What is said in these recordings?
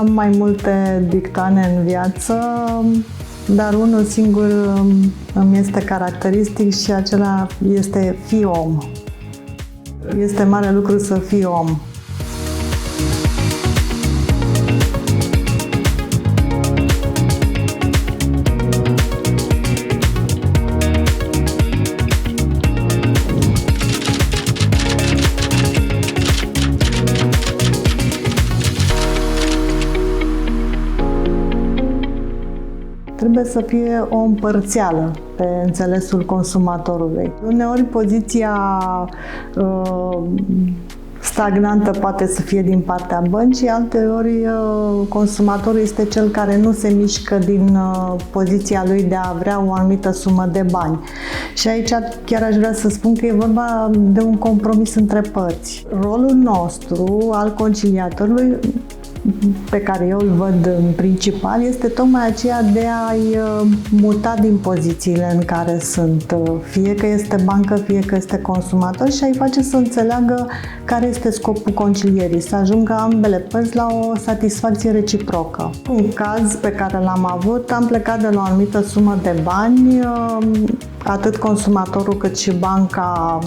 Am mai multe dictoane în viață, dar unul singur îmi este caracteristic și acela este fii om. Este mare lucru să fii om. Trebuie să fie o împărțeală pe înțelesul consumatorului. Uneori poziția stagnantă poate să fie din partea băncii, alteori consumatorul este cel care nu se mișcă din poziția lui de a vrea o anumită sumă de bani. Și aici chiar aș vrea să spun că e vorba de un compromis între părți. Rolul nostru al conciliatorului, pe care eu îl văd în principal, este tocmai aceea de a-i muta din pozițiile în care sunt, fie că este bancă, fie că este consumator, și a-i face să înțeleagă care este scopul concilierii, să ajungă ambele părți la o satisfacție reciprocă. Un caz pe care l-am avut, am plecat de la o anumită sumă de bani, atât consumatorul cât și banca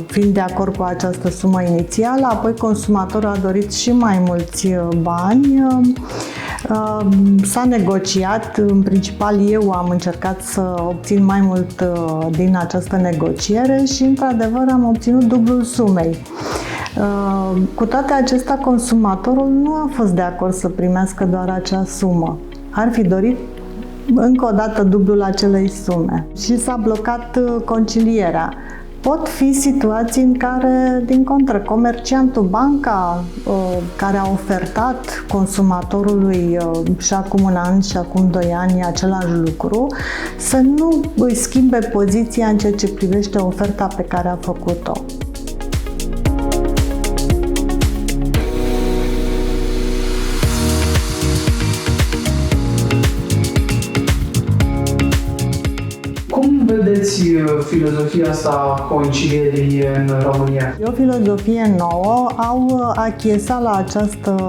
fiind de acord cu această sumă inițială, apoi consumatorul a dorit și mai mulți bani. S-a negociat, în principal eu am încercat să obțin mai mult din această negociere și într-adevăr am obținut dublul sumei. Cu toate acestea, consumatorul nu a fost de acord să primească doar acea sumă. Ar fi dorit încă o dată dublul acelei sume și s-a blocat concilierea. Pot fi situații în care, din contră, comerciantul, banca care a ofertat consumatorului și acum un an și acum 2 ani același lucru, să nu îi schimbe poziția în ceea ce privește oferta pe care a făcut-o. Vedeți filozofia asta concilierii în România? E o filozofie nouă, au achiesat la această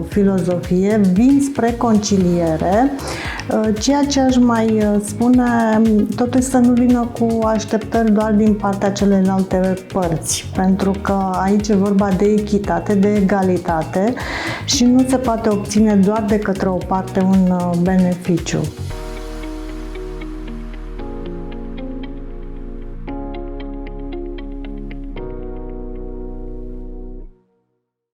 filozofie, vin spre conciliere. Ceea ce aș mai spune, totuși să nu vină cu așteptări doar din partea celelalte părți, pentru că aici e vorba de echitate, de egalitate și nu se poate obține doar de către o parte un beneficiu.